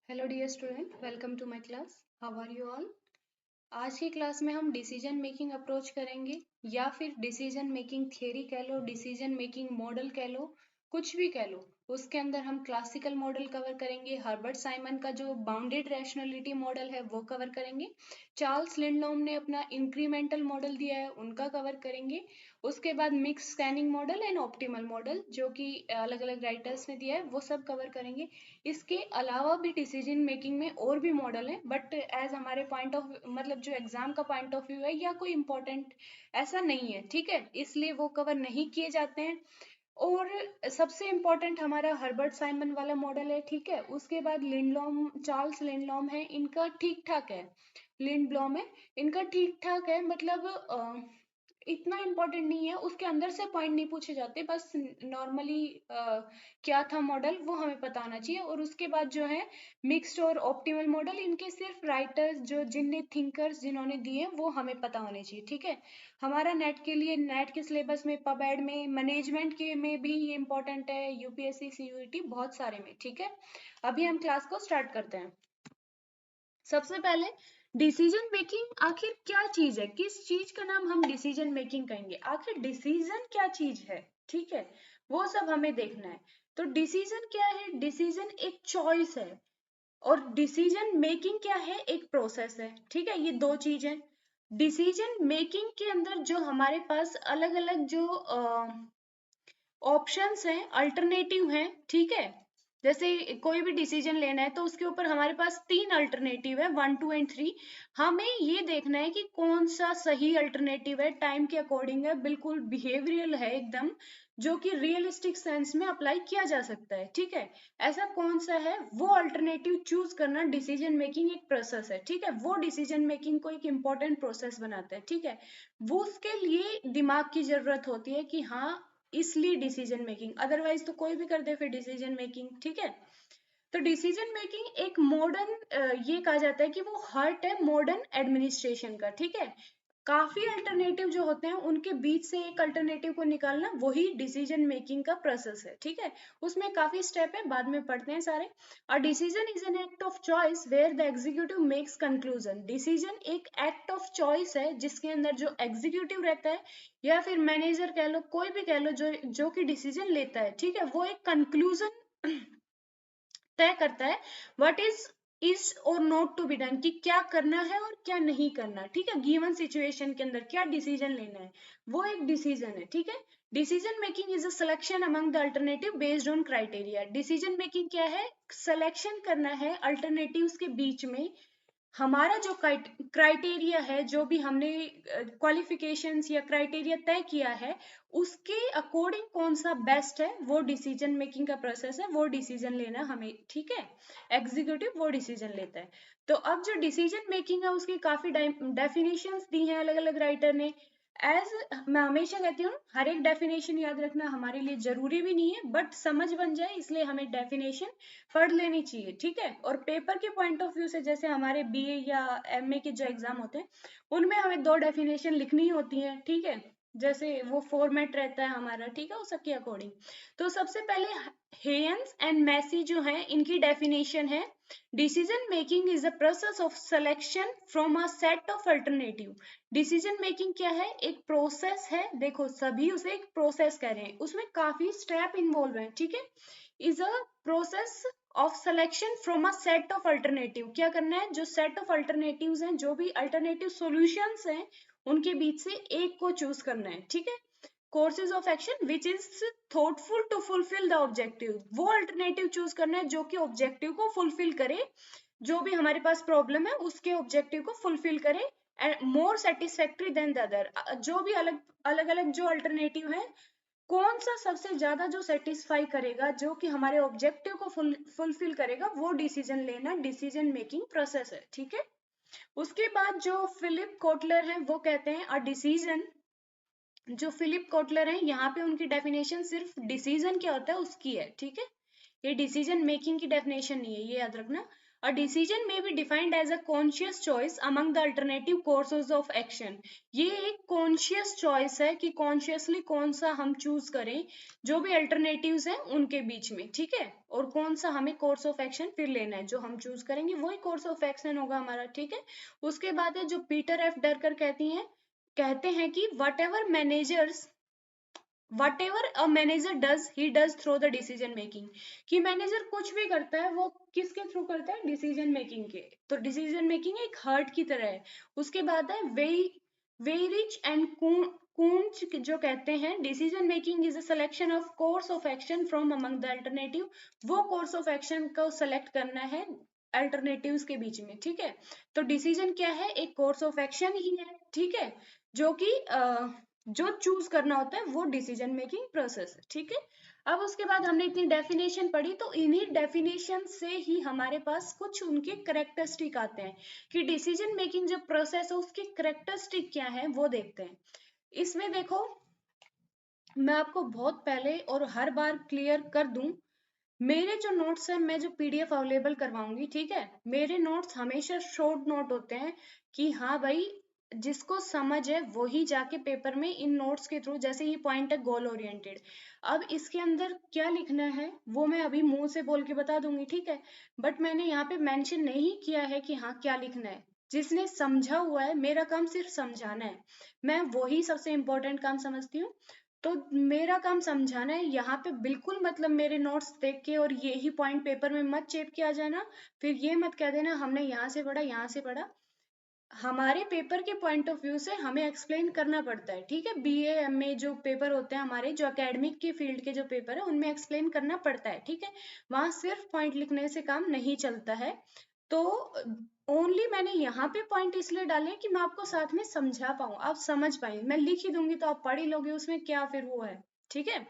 Hello dear student, welcome to my class. How are you all? आज की class में हम डिसीजन मेकिंग अप्रोच करेंगे या फिर डिसीजन मेकिंग थियरी कह लो, डिसीजन मेकिंग मॉडल कह लो, कुछ भी कह लो। उसके अंदर हम क्लासिकल मॉडल कवर करेंगे, हर्बर्ट साइमन का जो बाउंडेड रैशनैलिटी मॉडल है वो कवर करेंगे, चार्ल्स लिंडलोम ने अपना इंक्रीमेंटल मॉडल दिया है उनका कवर करेंगे। उसके बाद mix scanning model and optimal model जो कि अलग अलग राइटर्स ने दिया है वो सब कवर करेंगे। इसके अलावा भी डिसीजन मेकिंग में और भी मॉडल हैं, बट एज हमारे पॉइंट ऑफ मतलब जो एग्जाम का पॉइंट ऑफ व्यू है या कोई इम्पोर्टेंट ऐसा नहीं है, ठीक है, इसलिए वो कवर नहीं किए जाते हैं। और सबसे इम्पोर्टेंट हमारा हर्बर्ट साइमन वाला मॉडल है, ठीक है। उसके बाद लिंडलॉम, चार्ल्स लिंडलॉम है, इनका ठीक ठाक है। लिंडब्लॉम है, इनका ठीक ठाक है, मतलब इतना इम्पोर्टेंट नहीं है, उसके अंदर से पॉइंट नहीं पूछे जाते, बस नॉर्मली क्या था मॉडल वो हमें पता होना चाहिए। और उसके बाद जो है मिक्स्ड और ऑप्टिमल मॉडल, इनके सिर्फ राइटर्स जो जिनने थिंकर्स जिन्होंने दिए वो हमें पता होने चाहिए, ठीक है। हमारा नेट के लिए, नेट के सिलेबस में, पबएड में, मैनेजमेंट के में भी ये इंपॉर्टेंट है, यूपीएससी सीयूईटी बहुत सारे में, ठीक है। अभी हम क्लास को स्टार्ट करते हैं। सबसे पहले डिसीजन मेकिंग आखिर क्या चीज है, किस चीज का नाम हम डिसीजन मेकिंग कहेंगे, आखिर डिसीजन क्या चीज है, ठीक है, वो सब हमें देखना है। तो डिसीजन क्या है? डिसीजन एक चॉइस है और डिसीजन मेकिंग क्या है? एक प्रोसेस है, ठीक है। ये दो चीज है। डिसीजन मेकिंग के अंदर जो हमारे पास अलग अलग जो ऑप्शंस हैं, अल्टरनेटिव हैं, ठीक है। जैसे कोई भी डिसीजन लेना है तो उसके ऊपर हमारे पास तीन अल्टरनेटिव है, 1 2 एंड 3। हमें ये देखना है कि कौन सा सही अल्टरनेटिव है, टाइम के अकॉर्डिंग है, बिल्कुल बिहेवियरल है एकदम, जो कि रियलिस्टिक सेंस में अप्लाई किया जा सकता है, ठीक है। ऐसा कौन सा है, वो अल्टरनेटिव चूज करना डिसीजन मेकिंग एक प्रोसेस है, ठीक है। वो डिसीजन मेकिंग को एक इम्पोर्टेंट प्रोसेस बनाता है, ठीक है। वो उसके लिए दिमाग की जरूरत होती है कि हाँ, इसलिए डिसीजन मेकिंग, अदरवाइज तो कोई भी कर दे फिर डिसीजन मेकिंग, ठीक है। तो डिसीजन मेकिंग एक मॉडर्न, ये कहा जाता है कि वो हार्ट है मॉडर्न एडमिनिस्ट्रेशन का, ठीक है। काफी अल्टरनेटिव जो होते हैं उनके बीच से एक अल्टरनेटिव को निकालना वही डिसीजन मेकिंग का प्रोसेस है, ठीक है। उसमें काफी स्टेप है, बाद में पढ़ते हैं सारे। A decision is an act of choice where the executive makes conclusion. Decision एक एक्ट ऑफ चॉइस है जिसके अंदर जो एग्जीक्यूटिव रहता है या फिर मैनेजर कह लो, कोई भी कह लो, जो कि डिसीजन लेता है, ठीक है, वो एक कंक्लूजन तय करता है। व्हाट इज और नॉट टू बी डन, कि क्या करना है और क्या नहीं करना, ठीक है। गिवन सिचुएशन के अंदर क्या डिसीजन लेना है, वो एक डिसीजन है, ठीक है। Decision making is a selection among the alternative based on criteria. Decision making क्या है? सिलेक्शन करना है अल्टरनेटिव्स के बीच में। हमारा जो क्राइटेरिया है, जो भी हमने क्वालिफिकेशंस या क्राइटेरिया तय किया है, उसके अकॉर्डिंग कौन सा बेस्ट है, वो डिसीजन मेकिंग का प्रोसेस है, वो डिसीजन लेना हमें, ठीक है। एग्जीक्यूटिव वो डिसीजन लेता है। तो अब जो डिसीजन मेकिंग है उसकी काफी डेफिनेशंस दी हैं अलग अलग राइटर ने। एज मैं हमेशा कहती हूँ, हर एक डेफिनेशन याद रखना हमारे लिए जरूरी भी नहीं है, बट समझ बन जाए इसलिए हमें डेफिनेशन पढ़ लेनी चाहिए, ठीक है। और पेपर के पॉइंट ऑफ व्यू से, जैसे हमारे बीए या एमए के जो एग्जाम होते हैं उनमें हमें दो डेफिनेशन लिखनी होती है, ठीक है। जैसे वो फॉर्मेट रहता है हमारा, ठीक है, उस सबके अकॉर्डिंग। तो सबसे पहले हेयंस एंड मैसी जो है, इनकी डेफिनेशन है, decision making is a process of selection from a set of alternative. Decision making क्या है? एक प्रोसेस है, देखो सभी उसे एक प्रोसेस कह रहे हैं, उसमें काफी स्टेप इन्वॉल्व है, ठीक है। Is a process of selection from a set of alternative. क्या करना है? जो सेट ऑफ अल्टरनेटिव्स हैं, जो भी अल्टरनेटिव सॉल्यूशंस हैं, उनके बीच से एक को चूज करना है, ठीक है। Courses of action which is thoughtful to fulfil the objective. वो अल्टरनेटिव चूज करना है जो कि ऑब्जेक्टिव को फुलफिल करे, जो भी हमारे पास प्रॉब्लम है उसके ऑब्जेक्टिव को फुलफिल करे, and more satisfactory than the other. जो भी अलग अलग अलग जो अल्टरनेटिव है, कौन सा सबसे ज्यादा जो सेटिस्फाई करेगा, जो कि हमारे ऑब्जेक्टिव को फुलफिल करेगा, वो डिसीजन लेना डिसीजन मेकिंग प्रोसेस है, ठीक है। उसके बाद जो फिलिप कोटलर है वो कहते हैं अ डिसीजन, जो फिलिप कोटलर है यहाँ पे उनकी डेफिनेशन सिर्फ डिसीजन क्या होता है उसकी है, ठीक है। ये डिसीजन मेकिंग की डेफिनेशन नहीं है, ये याद रखना। A decision may be defined as a conscious choice among the alternative courses of action. ये एक conscious choice है कि consciously कौन सा हम choose करें जो भी alternatives हैं उनके बीच में, ठीक है, और कौन सा हमें course of action फिर लेना है, जो हम choose करेंगे वही course of action होगा हमारा, ठीक है। उसके बाद है जो पीटर एफ डरकर कहते हैं कि whatever a manager does he does through the decision making, कि मैनेजर कुछ भी करता है वो किसके थ्रू करता है, डिसीजन मेकिंग के। तो डिसीजन मेकिंग एक हार्ट की तरह है। उसके बाद है वेरिच एंड कूंच जो कहते हैं decision making is a selection of course of action from among the alternative, वो कोर्स ऑफ एक्शन को सेलेक्ट करना है अल्टरनेटिव्स के बीच में, ठीक है। तो डिसीजन क्या है, एक कोर्स ऑफ एक्शन ही है, ठीक है, जो कि जो चूज करना होता है वो डिसीजन मेकिंग प्रोसेस है, ठीक है। अब उसके बाद हमने इतनी डेफिनेशन पढ़ी, तो इन्हीं डेफिनेशन से ही हमारे पास कुछ उनके करेक्टरिस्टिक आते हैं कि डिसीजन मेकिंग जो प्रोसेस है उसकी करेक्टरिस्टिक क्या है वो देखते हैं। इसमें देखो मैं आपको बहुत पहले और हर बार क्लियर कर दूं, मेरे जो नोट्स हैं मैं जो पीडीएफ अवेलेबल करवाऊंगी, ठीक है, मेरे नोट्स हमेशा शॉर्ट नोट होते हैं कि हाँ भाई जिसको समझ है वही जाके पेपर में इन नोट्स के थ्रू, जैसे ये पॉइंट है गोल ओरिएंटेड, अब इसके अंदर क्या लिखना है वो मैं अभी मुंह से बोल के बता दूंगी, ठीक है, बट मैंने यहाँ पे मेंशन नहीं किया है कि हाँ क्या लिखना है। जिसने समझा हुआ है, मेरा काम सिर्फ समझाना है, मैं वही सबसे इम्पोर्टेंट काम समझती हूँ। तो मेरा काम समझाना है, यहाँ पे बिल्कुल मतलब मेरे नोट्स देख के और यही पॉइंट पेपर में मत चेप के आ जाना, फिर ये मत कह देना हमने यहाँ से पढ़ा यहाँ से पढ़ा। हमारे पेपर के पॉइंट ऑफ व्यू से हमें एक्सप्लेन करना पड़ता है, ठीक है, बीए एमए जो पेपर होते हैं हमारे, जो एकेडमिक के फील्ड के जो पेपर है उनमें एक्सप्लेन करना पड़ता है, ठीक है, वहां सिर्फ पॉइंट लिखने से काम नहीं चलता है। तो ओनली मैंने यहाँ पे पॉइंट इसलिए डाले कि मैं आपको साथ में समझा पाऊँ, आप समझ पाए, मैं लिख ही दूंगी तो आप पढ़ ही लोगे, उसमें क्या फिर वो है, ठीक है।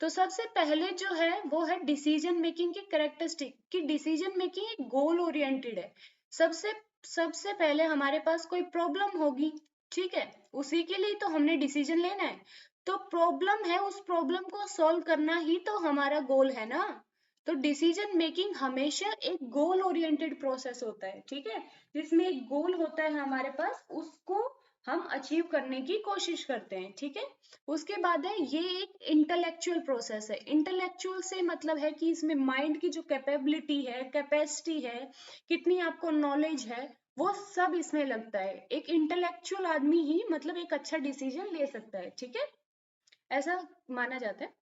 तो सबसे पहले जो है वो है डिसीजन मेकिंग की कैरेक्टरिस्टिक, कि डिसीजन मेकिंग एक गोल ओरिएंटेड है। सबसे सबसे पहले हमारे पास कोई प्रॉब्लम होगी, ठीक है, उसी के लिए तो हमने डिसीजन लेना है, तो प्रॉब्लम है उस प्रॉब्लम को सॉल्व करना ही तो हमारा गोल है ना। तो डिसीजन मेकिंग हमेशा एक गोल ओरिएंटेड प्रोसेस होता है, ठीक है, जिसमें एक गोल होता है हमारे पास, उसको हम अचीव करने की कोशिश करते हैं, ठीक है। उसके बाद है ये एक इंटेलेक्चुअल प्रोसेस है। इंटेलेक्चुअल से मतलब है कि इसमें माइंड की जो कैपेबिलिटी है, कैपेसिटी है, कितनी आपको नॉलेज है, वो सब इसमें लगता है। एक इंटेलेक्चुअल आदमी ही मतलब एक अच्छा डिसीजन ले सकता है, ठीक है, ऐसा माना जाता है।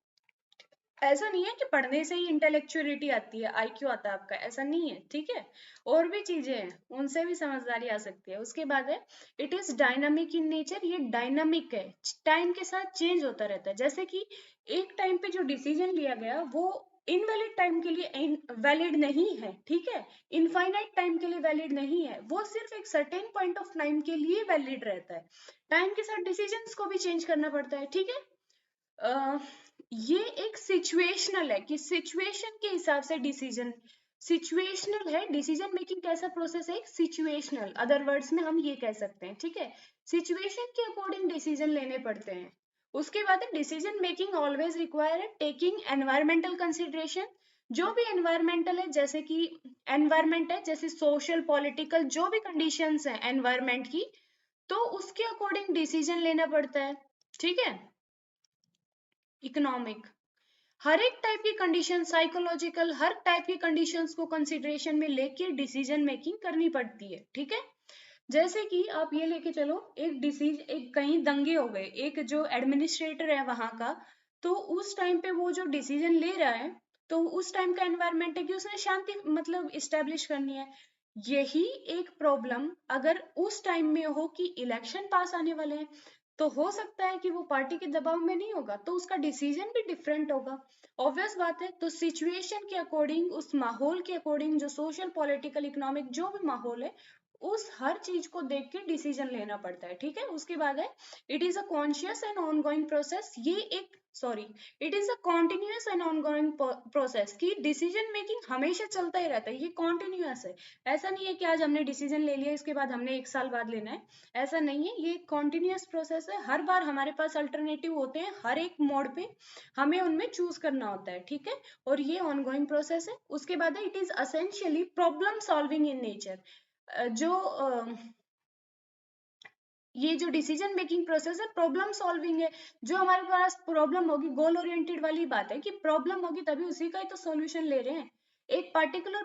ऐसा नहीं है कि पढ़ने से ही इंटेलेक्चुअलिटी आती है, आईक्यू आता है आपका, ऐसा नहीं है, ठीक है, और भी चीजें हैं उनसे भी समझदारी आ सकती है। उसके बाद है it is dynamic in nature, ये डायनामिक है, टाइम के साथ चेंज होता रहता है। जैसे कि एक टाइम पे जो डिसीजन लिया गया वो इनवैलिड टाइम के लिए वैलिड नहीं है, ठीक है, इनफाइनाइट टाइम के लिए वैलिड नहीं है, वो सिर्फ एक सर्टेन पॉइंट ऑफ टाइम के लिए वैलिड रहता है। टाइम के साथ डिसीजंस को भी चेंज करना पड़ता है, ठीक है। ये एक सिचुएशनल है कि सिचुएशन के हिसाब से डिसीजन, सिचुएशनल है डिसीजन मेकिंग, कैसा प्रोसेस है, सिचुएशनल, अदर वर्ड्स में हम ये कह सकते हैं, ठीक है, सिचुएशन के अकॉर्डिंग डिसीजन लेने पड़ते हैं। उसके बाद decision making always require taking environmental consideration, जो भी एनवायरमेंटल है, जैसे कि एनवायरमेंट है, जैसे सोशल पॉलिटिकल जो भी कंडीशंस है एनवायरमेंट की, तो उसके अकॉर्डिंग डिसीजन लेना पड़ता है, ठीक है। इकोनॉमिक, हर एक टाइप की कंडीशन, साइकोलॉजिकल, हर टाइप की कंडीशंस को कंसिडरेशन में लेके डिसीजन मेकिंग करनी पड़ती है, ठीक है। जैसे कि आप ये लेके चलो, एक कहीं दंगे हो गए, एक जो एडमिनिस्ट्रेटर है वहां का, तो उस टाइम पे वो जो डिसीजन ले रहा है, तो उस टाइम का एनवायरमेंट है कि उसने शांति मतलब इस्टेब्लिश करनी है। यही एक प्रॉब्लम अगर उस टाइम में हो कि इलेक्शन पास आने वाले हैं, तो हो सकता है कि वो पार्टी के दबाव में नहीं होगा, तो उसका डिसीजन भी डिफरेंट होगा, ऑब्वियस बात है। तो सिचुएशन के अकॉर्डिंग, उस माहौल के अकॉर्डिंग, जो सोशल पॉलिटिकल इकोनॉमिक जो भी माहौल है, उस हर चीज को देख के डिसीजन लेना पड़ता है, ठीक है। उसके बाद है it is a conscious and ongoing process, ये एक it is a continuous and ongoing process, की डिसीजन मेकिंग हमेशा चलता ही रहता है, ये कॉन्टिन्यूअस है। ऐसा नहीं है कि आज हमने डिसीजन ले लिया इसके बाद हमने 1 साल बाद लेना है, ऐसा नहीं है, ये कॉन्टिन्यूअस प्रोसेस है। हर बार हमारे पास अल्टरनेटिव होते हैं, हर एक मोड पे हमें उनमें चूज करना होता है, ठीक है। और ये ऑनगोइंग प्रोसेस है। उसके बाद है it is essentially problem solving in nature. ये जो डिसीजन मेकिंग प्रोसेस है प्रॉब्लम सॉल्विंग है। जो हमारे पास प्रॉब्लम होगी, गोल ओरिएंटेड वाली बात है कि प्रॉब्लम होगी तभी उसी का ही तो सॉल्यूशन ले रहे हैं। एक पर्टिकुलर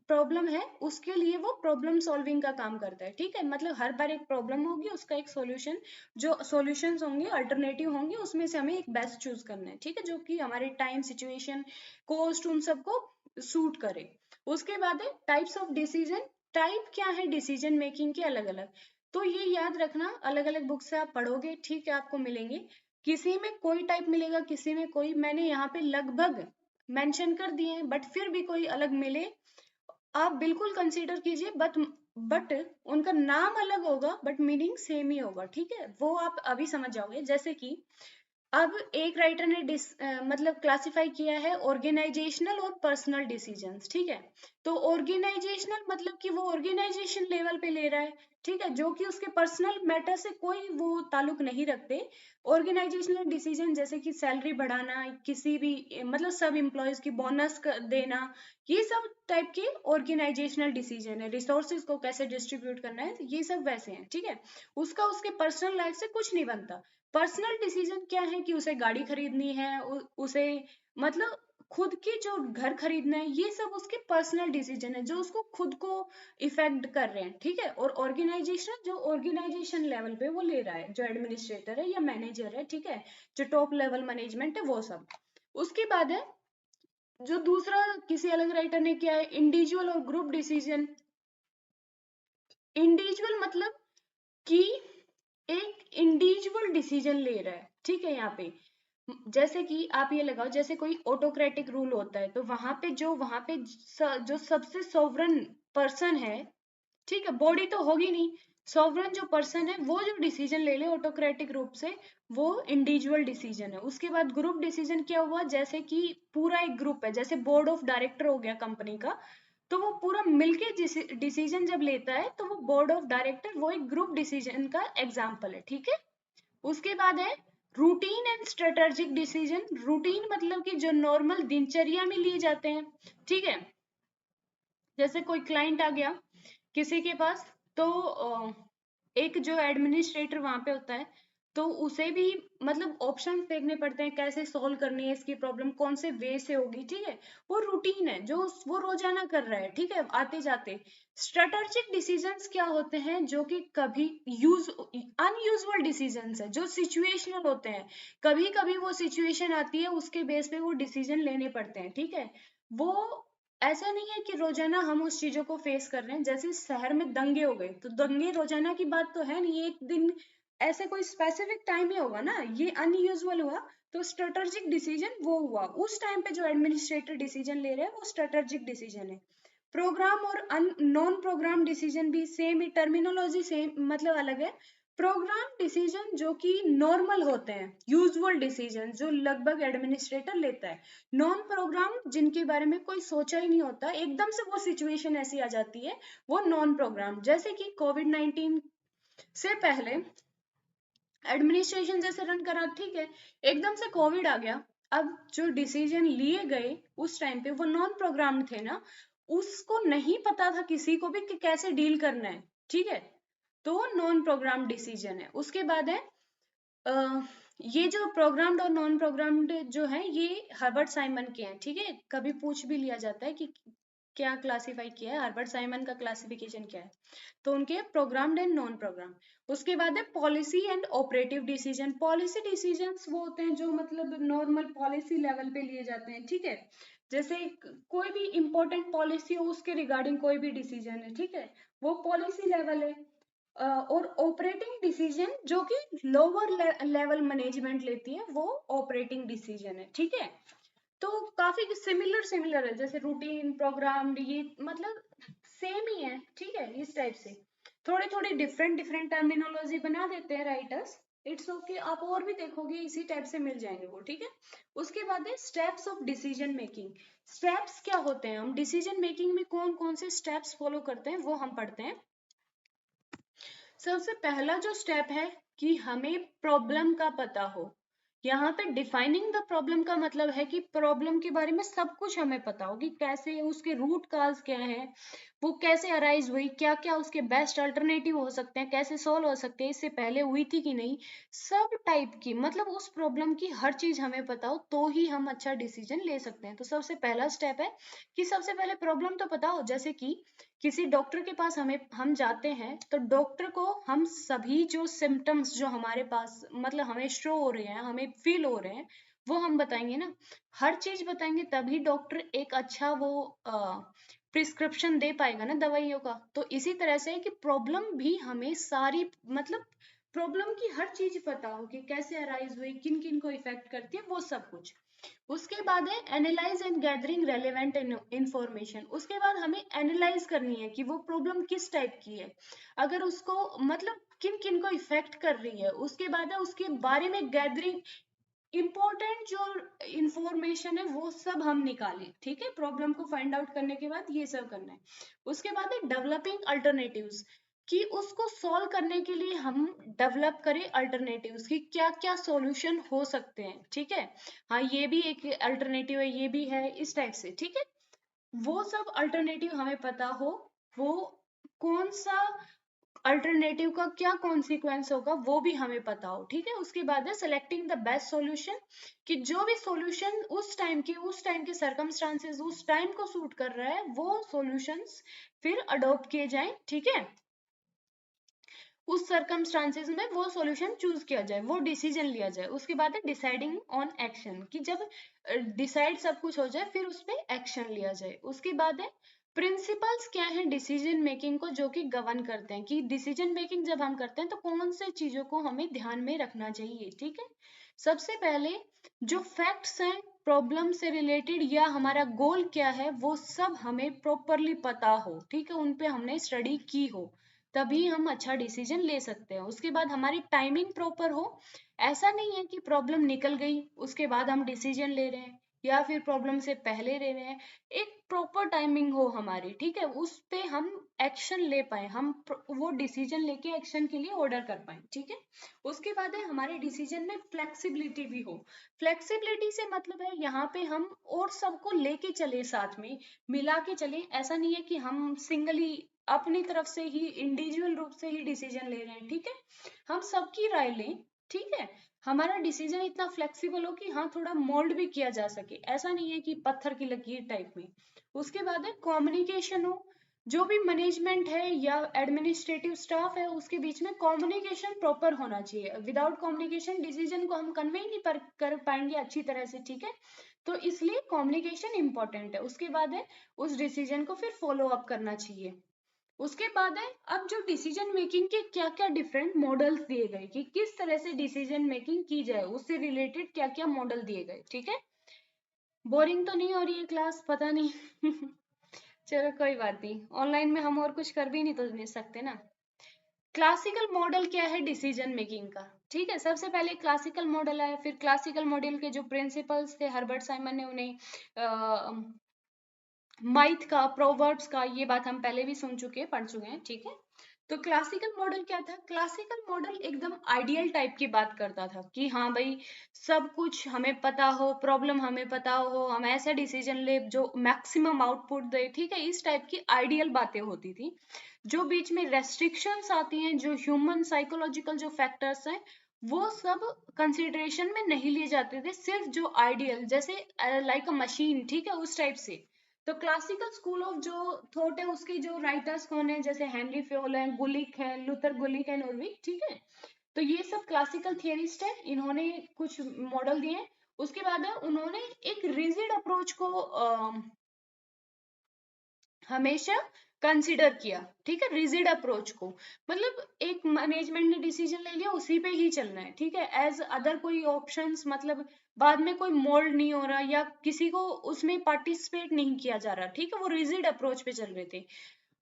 प्रॉब्लम है, उसके लिए वो प्रॉब्लम सॉल्विंग का काम करता है, ठीक है। मतलब हर बार एक प्रॉब्लम होगी, उसका एक सॉल्यूशन, जो सॉल्यूशंस होंगे अल्टरनेटिव होंगे, उसमें से हमें एक बेस्ट चूज करना है, ठीक है, जो कि हमारे टाइम, सिचुएशन, कॉस्ट, उन सबको सूट करे। उसके बाद है टाइप्स ऑफ डिसीजन। टाइप क्या है डिसीजन मेकिंग के, अलग अलग। तो ये याद रखना, अलग अलग बुक से आप पढ़ोगे, ठीक है, आपको मिलेंगे, किसी में कोई टाइप मिलेगा, किसी में कोई। मैंने यहाँ पे लगभग मेंशन कर दिए हैं, बट फिर भी कोई अलग मिले आप बिल्कुल कंसीडर कीजिए। बट उनका नाम अलग होगा बट मीनिंग सेम ही होगा, ठीक है, वो आप अभी समझ जाओगे। जैसे कि अब एक राइटर ने मतलब क्लासिफाई किया है ऑर्गेनाइजेशनल और पर्सनल डिसीजंस, ठीक है। तो ऑर्गेनाइजेशनल मतलब कि वो ऑर्गेनाइजेशन लेवल पे ले रहा है, ठीक है, जो कि उसके पर्सनल मैटर से कोई वो ताल्लुक नहीं रखते। ऑर्गेनाइजेशनल डिसीजन जैसे कि सैलरी बढ़ाना, किसी भी मतलब सब एम्प्लॉयज की बोनस देना, ये सब टाइप के ऑर्गेनाइजेशनल डिसीजन है। रिसोर्सेज को कैसे डिस्ट्रीब्यूट करना है, ये सब वैसे हैं, ठीक है। उसका उसके पर्सनल लाइफ से कुछ नहीं बनता। पर्सनल डिसीजन क्या है कि उसे गाड़ी खरीदनी है, उसे मतलब खुद की जो घर खरीदना है, ये सब उसके पर्सनल डिसीजन है जो उसको खुद को इफेक्ट कर रहे हैं, ठीक है। और ऑर्गेनाइजेशन जो ऑर्गेनाइजेशन लेवल पे वो ले रहा है, जो एडमिनिस्ट्रेटर है या मैनेजर है, ठीक है, जो टॉप लेवल मैनेजमेंट है, वो सब। उसके बाद है जो दूसरा किसी अलग राइटर ने किया है इंडिविजुअल और ग्रुप डिसीजन। इंडिविजुअल मतलब कि एक इंडिविजुअल डिसीजन ले रहा है, ठीक है। यहाँ पे जैसे कि आप ये लगाओ, जैसे कोई ऑटोक्रेटिक रूल होता है तो वहां पे जो सबसे सोवरन पर्सन है, ठीक है, बॉडी तो होगी नहीं, सॉवरन जो पर्सन है वो जो डिसीजन ले ले ऑटोक्रेटिक रूप से, वो इंडिविजुअल डिसीजन है। उसके बाद ग्रुप डिसीजन क्या हुआ, जैसे कि पूरा एक ग्रुप है, जैसे बोर्ड ऑफ डायरेक्टर हो गया कंपनी का, तो वो पूरा मिलके डिसीजन जब लेता है तो वो बोर्ड ऑफ डायरेक्टर, वो एक ग्रुप डिसीजन का एग्जाम्पल है, ठीक है। उसके बाद है routine and strategic decision. Routine मतलब कि जो नॉर्मल दिनचर्या में लिए जाते हैं, ठीक है। जैसे कोई क्लाइंट आ गया किसी के पास, तो एक जो एडमिनिस्ट्रेटर वहां पे होता है, तो उसे भी मतलब ऑप्शंस देखने पड़ते हैं, कैसे सॉल्व करनी है इसकी प्रॉब्लम, कौन से वे से होगी, ठीक है। वो रूटीन है जो वो रोजाना कर रहा है, ठीक है, आते जाते। स्ट्रेटेजिक डिसीजंस क्या होते हैं, जो कि कभी अनयूजुअल डिसीजंस है, जो सिचुएशनल होते हैं। कभी कभी वो सिचुएशन आती है, उसके बेस पे वो डिसीजन लेने पड़ते हैं, ठीक है। वो ऐसा नहीं है कि रोजाना हम उस चीजों को फेस कर रहे हैं। जैसे शहर में दंगे हो गए, तो दंगे रोजाना की बात तो है नहीं, एक दिन ऐसे कोई स्पेसिफिक टाइम ही होगा ना, ये अनयूजुअल हुआ। तो स्ट्रेटेजिक डिसीजन वो हुआ उस टाइम पे, जो एडमिनिस्ट्रेटर डिसीजन ले रहे हैं वो स्ट्रेटेजिक डिसीजन है। प्रोग्राम और नॉन प्रोग्राम डिसीजन भी सेम ही, टर्मिनोलॉजी सेम मतलब अलग है। प्रोग्राम डिसीजन जो कि नॉर्मल होते हैं, यूजुअल डिसीजन जो लगभग एडमिनिस्ट्रेटर लेता है। नॉन प्रोग्राम जिनके बारे में कोई सोचा ही नहीं होता, एकदम से वो सिचुएशन ऐसी आ जाती है, वो नॉन प्रोग्राम। जैसे कि कोविड-19 से पहले एडमिनिस्ट्रेशन जैसे रन करा, ठीक है, एकदम से कोविड आ गया। अब जो डिसीजन लिए गए उस टाइम पे वो नॉन प्रोग्राम थे ना, उसको नहीं पता था किसी को भी कि कैसे डील करना है, ठीक है। तो नॉन प्रोग्राम डिसीजन है। उसके बाद है ये जो प्रोग्राम्ड और नॉन प्रोग्राम्ड जो है, ये हर्बर्ट साइमन के हैं, ठीक है। कभी पूछ भी लिया जाता है कि क्या क्लासिफाई किया है, हर्बर्ट साइमन का क्लासिफिकेशन क्या है, तो उनके प्रोग्राम्ड एंड नॉन प्रोग्राम। उसके बाद है policy and operative decision. Policy decisions वो होते हैं जो मतलब नॉर्मल पॉलिसी लेवल पे लिए जाते हैं, ठीक है। जैसे कोई भी इंपॉर्टेंट पॉलिसी हो, उसके रिगार्डिंग कोई भी डिसीजन है, ठीक है, वो पॉलिसी लेवल है। और ऑपरेटिंग डिसीजन जो कि लोअर लेवल मैनेजमेंट लेती है, वो ऑपरेटिंग डिसीजन है, ठीक है। तो काफी सिमिलर सिमिलर है, जैसे रूटीन, प्रोग्राम्ड, ये मतलब सेम ही है, ठीक है। इस टाइप से थोड़ी थोड़ी डिफरेंट टर्मिनोलॉजी बना देते हैं राइटर्स, इट्स ओके, आप और भी देखोगे इसी टाइप से मिल जाएंगे वो, ठीक है। उसके बाद है steps of decision making. Steps क्या होते हैं, हम डिसीजन मेकिंग में कौन कौन से स्टेप्स फॉलो करते हैं वो हम पढ़ते हैं। सबसे पहला जो स्टेप है कि हमें प्रॉब्लम का पता हो। यहाँ पे डिफाइनिंग द प्रॉब्लम का मतलब है कि प्रॉब्लम के बारे में सब कुछ हमें पता हो कि कैसे, उसके रूट काज क्या है, वो कैसे अराइज हुई, क्या क्या उसके बेस्ट अल्टरनेटिव हो सकते हैं, कैसे सॉल्व हो सकते हैं, इससे पहले हुई थी कि नहीं, सब टाइप की, मतलब उस प्रॉब्लम की हर चीज हमें पता हो तो ही हम अच्छा डिसीजन ले सकते हैं। तो सबसे पहला स्टेप है कि सबसे पहले प्रॉब्लम तो पता हो। जैसे कि किसी डॉक्टर के पास हम जाते हैं तो डॉक्टर को हम सभी जो सिम्टम्स जो हमारे पास मतलब हमें शो हो रहे हैं, हमें फील हो रहे हैं, वो हम बताएंगे ना, हर चीज बताएंगे तभी डॉक्टर एक अच्छा वो प्रिस्क्रिप्शन दे पाएगा ना दवाइयों का। तो इसी तरह से है कि प्रॉब्लम भी हमें सारी मतलब प्रॉब्लम की हर चीज पता हो कि कैसे अराइज हुई, किन किन को इफेक्ट करती है, वो सब कुछ। उसके बाद है analyse and gathering relevant information. उसके बाद हमें एनालाइज करनी है कि वो प्रॉब्लम किस टाइप की है, अगर उसको मतलब किन किन को इफेक्ट कर रही है। उसके बाद है उसके बारे में गैदरिंग इम्पोर्टेंट जो इंफॉर्मेशन है वो सब हम निकालें, ठीक है। प्रॉब्लम को फाइंड आउट करने के बाद ये सब करना है। उसके बाद है डेवलपिंग अल्टरनेटिव्स, कि उसको सॉल्व करने के लिए हम डेवलप करें अल्टरनेटिव्स की क्या क्या सॉल्यूशन हो सकते हैं, ठीक है। हाँ ये भी एक अल्टरनेटिव है, ये भी है, इस टाइप से, ठीक है। वो सब अल्टरनेटिव हमें पता हो, वो कौन सा अल्टरनेटिव का क्या कॉन्सिक्वेंस होगा वो भी हमें पता हो, ठीक है। उसके बाद है सेलेक्टिंग द बेस्ट सॉल्यूशन, कि जो भी सॉल्यूशन उस टाइम के सर्कमस्टांसेस उस टाइम को सूट कर रहा है वो सॉल्यूशंस फिर अडॉप्ट किए जाएं, ठीक है। उस सर्कमस्टांसेस में वो सॉल्यूशन चूज किया जाए, वो डिसीजन लिया जाए। उसके बाद है डिसाइडिंग ऑन एक्शन, कि जब डिसाइड सब कुछ हो जाए फिर उस पर एक्शन लिया जाए। उसके बाद है प्रिंसिपल्स क्या है डिसीजन मेकिंग को जो कि गवर्न करते हैं, कि डिसीजन मेकिंग जब हम करते हैं तो कौन से चीजों को हमें ध्यान में रखना चाहिए, ठीक है। सबसे पहले जो फैक्ट्स हैं प्रॉब्लम से रिलेटेड या हमारा गोल क्या है वो सब हमें प्रॉपरली पता हो, ठीक है, उन पे हमने स्टडी की हो, तभी हम अच्छा डिसीजन ले सकते हैं। उसके बाद हमारी टाइमिंग प्रॉपर हो, ऐसा नहीं है कि प्रॉब्लम निकल गई उसके बाद हम डिसीजन ले रहे हैं या फिर प्रॉब्लम से पहले ले रहे हैं। एक प्रॉपर टाइमिंग हो हमारी, ठीक है, उस पे हम एक्शन ले पाए, हम वो डिसीजन लेके एक्शन के लिए ऑर्डर कर पाए, ठीक है। उसके बाद है हमारे डिसीजन में फ्लेक्सिबिलिटी भी हो। फ्लेक्सिबिलिटी से मतलब है यहाँ पे हम और सबको लेके चले, साथ में मिला के चले। ऐसा नहीं है कि हम सिंगली अपनी तरफ से ही इंडिविजुअल रूप से ही डिसीजन ले रहे हैं, ठीक है। हम सबकी राय लें, ठीक है। हमारा डिसीजन इतना फ्लेक्सिबल हो कि हाँ थोड़ा मोल्ड भी किया जा सके, ऐसा नहीं है कि पत्थर की लकीर टाइप में। उसके बाद है कम्युनिकेशन हो, जो भी मैनेजमेंट है या एडमिनिस्ट्रेटिव स्टाफ है उसके बीच में कम्युनिकेशन प्रॉपर होना चाहिए। विदाउट कम्युनिकेशन डिसीजन को हम कन्वे नहीं कर पाएंगे अच्छी तरह से, ठीक है। तो इसलिए कम्युनिकेशन इंपॉर्टेंट है। उसके बाद है उस डिसीजन को फिर फॉलो अप करना चाहिए। उसके बाद है अब जो डिसीजन मेकिंग के क्या क्या डिफरेंट मॉडल्स दिए गए कि किस तरह से डिसीजन मेकिंग की जाए, उससे रिलेटेड क्या क्या मॉडल दिए गए, ठीक है। बोरिंग तो नहीं हो रही है क्लास, पता नहीं चलो कोई बात नहीं, ऑनलाइन में हम और कुछ कर भी नहीं तो नहीं सकते ना। क्लासिकल मॉडल क्या है डिसीजन मेकिंग का, ठीक है। सबसे पहले क्लासिकल मॉडल है, फिर क्लासिकल मॉडल के जो प्रिंसिपल्स थे हर्बर्ट साइमन ने उन्हें माइथ का, प्रोवर्ब्स का, ये बात हम पहले भी सुन चुके हैं, पढ़ चुके हैं, ठीक है। तो क्लासिकल मॉडल क्या था, क्लासिकल मॉडल एकदम आइडियल टाइप की बात करता था कि हाँ भाई सब कुछ हमें पता हो, प्रॉब्लम हमें पता हो, हम ऐसा डिसीजन ले जो मैक्सिमम आउटपुट दे, ठीक है। इस टाइप की आइडियल बातें होती थी। जो बीच में रेस्ट्रिक्शंस आती हैं, जो ह्यूमन साइकोलॉजिकल जो फैक्टर्स हैं वो सब कंसिडरेशन में नहीं लिए जाते थे, सिर्फ जो आइडियल जैसे लाइक अ मशीन, ठीक है, उस टाइप से। तो क्लासिकल स्कूल ऑफ जो थॉट है उसके जो राइटर्स कौन है, जैसे हेनरी फ्योल है, गुलिक है, लूथर गुलिक है, नॉर्विक, ठीक है। तो ये सब क्लासिकल थियरिस्ट है, इन्होंने कुछ मॉडल दिए। उसके बाद है उन्होंने एक रिजिड अप्रोच को हमेशा कंसिडर किया, ठीक है, रिजिड अप्रोच को। मतलब एक मैनेजमेंट ने डिसीजन ले लिया उसी पे ही चलना है, ठीक है, एज अदर कोई ऑप्शंस मतलब बाद में कोई मोल्ड नहीं हो रहा या किसी को उसमें पार्टिसिपेट नहीं किया जा रहा, ठीक है, वो रिजिड अप्रोच पे चल रहे थे।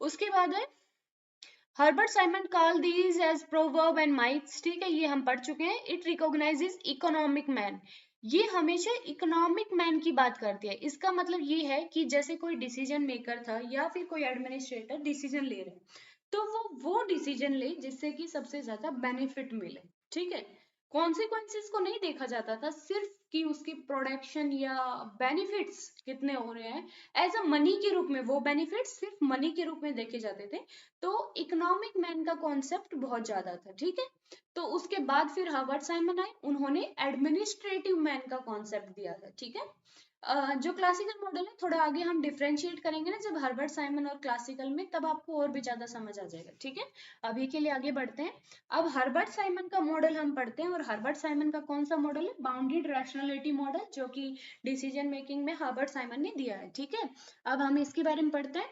उसके बाद है Herbert Simon call these as proverb and myths, ठीक है, ये हम पढ़ चुके हैं। इट रिकॉग्नाइजेस इकोनॉमिक मैन, ये हमेशा इकोनॉमिक मैन की बात करती है। इसका मतलब ये है कि जैसे कोई डिसीजन मेकर था या फिर कोई एडमिनिस्ट्रेटर डिसीजन ले रहे हैं, तो वो डिसीजन ले जिससे कि सबसे ज्यादा बेनिफिट मिले, ठीक है। कॉन्सिक्वेंसेस को नहीं देखा जाता था, सिर्फ कि उसकी प्रोडक्शन या बेनिफिट्स कितने हो रहे हैं, एज अ मनी के रूप में, वो बेनिफिट्स सिर्फ मनी के रूप में देखे जाते थे। तो इकोनॉमिक मैन का कॉन्सेप्ट बहुत ज्यादा था, ठीक है। तो उसके बाद फिर हर्बर्ट साइमन आए, उन्होंने एडमिनिस्ट्रेटिव मैन का कॉन्सेप्ट दिया था, ठीक है। जो क्लासिकल मॉडल है, थोड़ा आगे हम डिफरेंशिएट करेंगे ना जब हर्बर्ट साइमन और क्लासिकल में, तब आपको और भी ज्यादा समझ आ जाएगा, ठीक है। अभी के लिए आगे बढ़ते हैं। अब हर्बर्ट साइमन का मॉडल हम पढ़ते हैं, और हर्बर्ट साइमन का कौन सा मॉडल है? बाउंडेड रैशनैलिटी मॉडल, जो कि डिसीजन मेकिंग में हर्बर्ट साइमन ने दिया है, ठीक है। अब हम इसके बारे में पढ़ते हैं।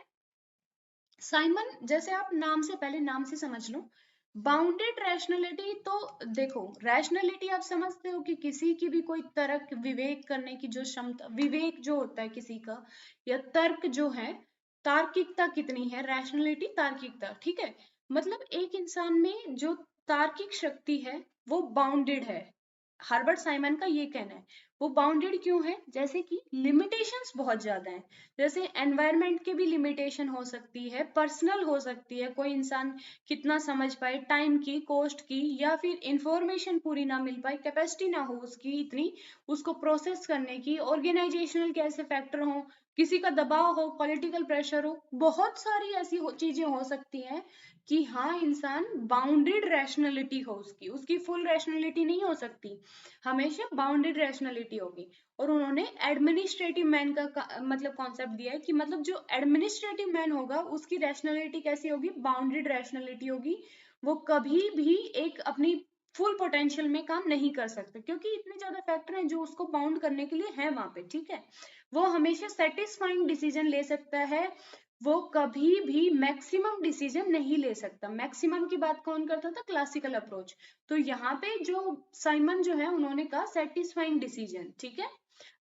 साइमन, जैसे आप नाम से, पहले नाम से समझ लो, बाउंडेड रैशनैलिटी, तो देखो रैशनैलिटी आप समझते हो कि किसी की भी कोई तर्क विवेक करने की जो क्षमता, विवेक जो होता है किसी का, या तर्क जो है, तार्किकता कितनी है, रैशनैलिटी तार्किकता, ठीक है। मतलब एक इंसान में जो तार्किक शक्ति है वो बाउंडेड है। हर्बर्ट साइमन का ये कहना है। वो बाउंडेड क्यों है? जैसे कि लिमिटेशंस बहुत ज्यादा हैं, जैसे एनवायरनमेंट की भी लिमिटेशन हो सकती है, पर्सनल हो सकती है, कोई इंसान कितना समझ पाए, टाइम की, कॉस्ट की, या फिर इंफॉर्मेशन पूरी ना मिल पाए, कैपेसिटी ना हो उसकी इतनी उसको प्रोसेस करने की, ऑर्गेनाइजेशनल कैसे फैक्टर हो, किसी का दबाव हो, पॉलिटिकल प्रेशर हो, बहुत सारी ऐसी चीजें हो सकती हैं कि हाँ इंसान बाउंडेड रैशनैलिटी हो, उसकी उसकी फुल रैशनैलिटी नहीं हो सकती, हमेशा बाउंडेड रैशनैलिटी होगी। और उन्होंने एडमिनिस्ट्रेटिव मैन का मतलब कॉन्सेप्ट दिया है कि मतलब जो एडमिनिस्ट्रेटिव मैन होगा उसकी रैशनैलिटी कैसी होगी? बाउंडेड रैशनैलिटी होगी। वो कभी भी एक अपनी फुल पोटेंशियल में काम नहीं कर सकते, क्योंकि इतने ज्यादा फैक्टर हैं जो उसको बाउंड करने के लिए है वहां पे, ठीक है। वो हमेशा सेटिस्फाइंग डिसीजन ले सकता है, वो कभी भी मैक्सिमम डिसीजन नहीं ले सकता। मैक्सिमम की बात कौन करता था? Classical approach. तो यहाँ पे जो साइमन जो है उन्होंने कहा सेटिस्फाइंग डिसीजन, ठीक है।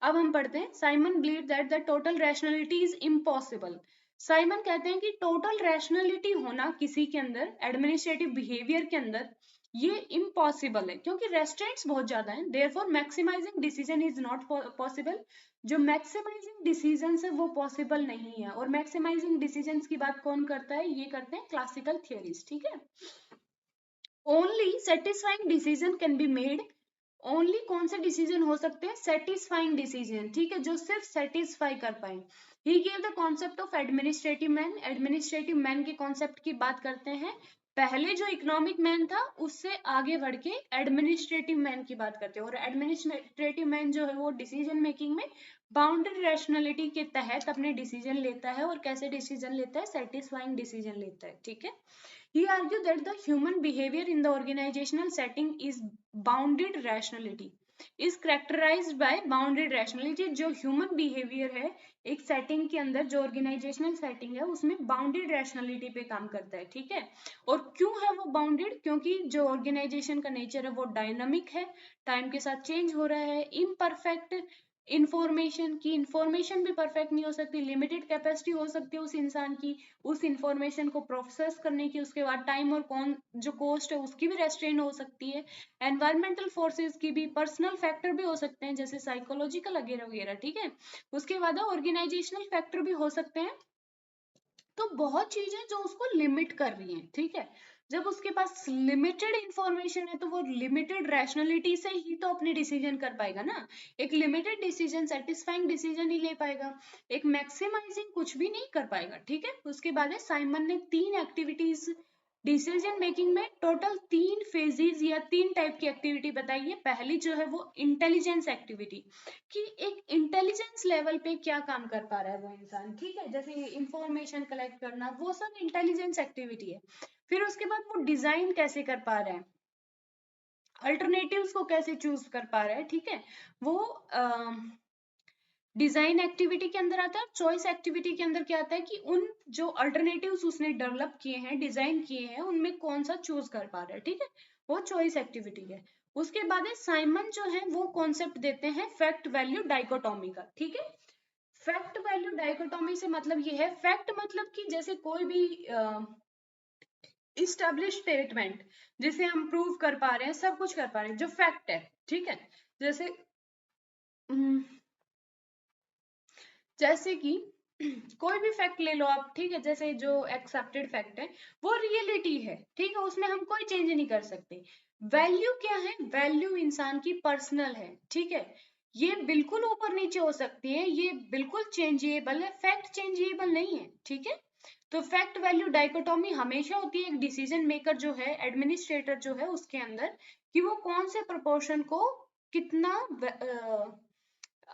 अब हम पढ़ते हैं, Simon believe that the total rationality is impossible. Simon कहते हैं कि टोटल रैशनैलिटी होना किसी के अंदर, एडमिनिस्ट्रेटिव बिहेवियर के अंदर, ये इम्पॉसिबल है, क्योंकि रेस्ट्रेंट्स बहुत ज्यादा हैं, therefore maximising decision is not possible. जो मैक्सिमाइजिंग डिसीजन है वो पॉसिबल नहीं है। और मैक्सिमाइजिंग डिसीजन की बात कौन करता है? ये करते हैं क्लासिकल थियरीज, ठीक है। Only satisfying decision can be made, only कौन से डिसीजन हो सकते हैं? सेटिस्फाइंग डिसीजन, ठीक है, जो सिर्फ सेटिस्फाई कर पाए। He gave the concept of administrative man, administrative man के कॉन्सेप्ट की बात करते हैं। पहले जो इकोनॉमिक मैन था उससे आगे बढ़ के एडमिनिस्ट्रेटिव मैन की बात करते हैं, और एडमिनिस्ट्रेटिव मैन जो है वो डिसीजन मेकिंग में बाउंडेड रैशनैलिटी के तहत अपने डिसीजन लेता है। और कैसे डिसीजन लेता है? सेटिस्फाइंग डिसीजन लेता है, ठीक है। He argued that the human behavior in the organizational setting is bounded rationality, is characterized by bounded rationality। जो human behavior है एक setting के अंदर, जो organizational setting है उसमें bounded rationality पे काम करता है, ठीक है। और क्यों है वो bounded? क्योंकि जो organization का nature है वो dynamic है, time के साथ change हो रहा है, imperfect इंफॉर्मेशन की, इंफॉर्मेशन भी परफेक्ट नहीं हो सकती, लिमिटेड कैपेसिटी हो सकती है उस इंसान की उस इंफॉर्मेशन को प्रोसेस करने की, उसके बाद टाइम और कौन जो कॉस्ट है उसकी भी रेस्ट्रेन हो सकती है, एनवायरमेंटल फोर्सेस की भी, पर्सनल फैक्टर भी हो सकते हैं जैसे साइकोलॉजिकल वगैरह वगैरह, ठीक है। उसके बाद ऑर्गेनाइजेशनल फैक्टर भी हो सकते हैं। तो बहुत चीजें जो उसको लिमिट कर रही हैं, ठीक है। जब उसके पास लिमिटेड इंफॉर्मेशन है तो वो लिमिटेड रैशनैलिटी से ही तो अपने डिसीजन कर पाएगा ना। एक लिमिटेड डिसीजन सेटिस्फाइंग डिसीजन ही ले पाएगा, एक मैक्सिमाइजिंग कुछ भी नहीं कर पाएगा, ठीक है। उसके बाद है साइमन ने 3 एक्टिविटीज डिसीजन मेकिंग में, टोटल 3 फेजेस या 3 टाइप की एक्टिविटी बताई है। पहली जो है वो इंटेलिजेंस एक्टिविटी, कि एक इंटेलिजेंस लेवल पे क्या काम कर पा रहा है वो इंसान, ठीक है, जैसे इंफॉर्मेशन कलेक्ट करना, वो सब इंटेलिजेंस एक्टिविटी है। फिर उसके बाद वो डिजाइन कैसे कर पा रहा है, अल्टरनेटिव्स को कैसे चूज कर पा रहा है, ठीक है, वो डिजाइन एक्टिविटी के अंदर आता है। चॉइस एक्टिविटी के अंदर क्या आता है कि उन जो अल्टरनेटिव्स उसने डेवलप किए हैं, डिजाइन किए हैं, उनमें कौन सा चूज कर पा रहा है, ठीक है, वो चॉइस एक्टिविटी है। उसके बाद है साइमन जो है वो कॉन्सेप्ट देते हैं फैक्ट वैल्यू डाइकोटॉमी का, ठीक है। फैक्ट वैल्यू डाइकोटोमी से मतलब ये है, फैक्ट मतलब कि जैसे कोई भी इस्टेब्लिश स्टेटमेंट जिसे हम प्रूव कर पा रहे हैं, सब कुछ कर पा रहे हैं, जो फैक्ट है, ठीक है। जैसे जैसे कि कोई भी फैक्ट ले लो आप, ठीक है, जैसे जो एक्सेप्टेड फैक्ट है वो रियलिटी है, ठीक है, उसमें हम कोई चेंज नहीं कर सकते। वैल्यू क्या है? वैल्यू इंसान की पर्सनल है, ठीक है, ये बिल्कुल ऊपर नीचे हो सकती है, ये बिल्कुल चेंजेबल है, फैक्ट चेंजेबल नहीं है, ठीक है। तो फैक्ट वैल्यू डाइकोटोमी हमेशा होती है एक डिसीजन मेकर जो है, एडमिनिस्ट्रेटर जो है, उसके अंदर, कि वो कौन से प्रोपोर्शन को कितना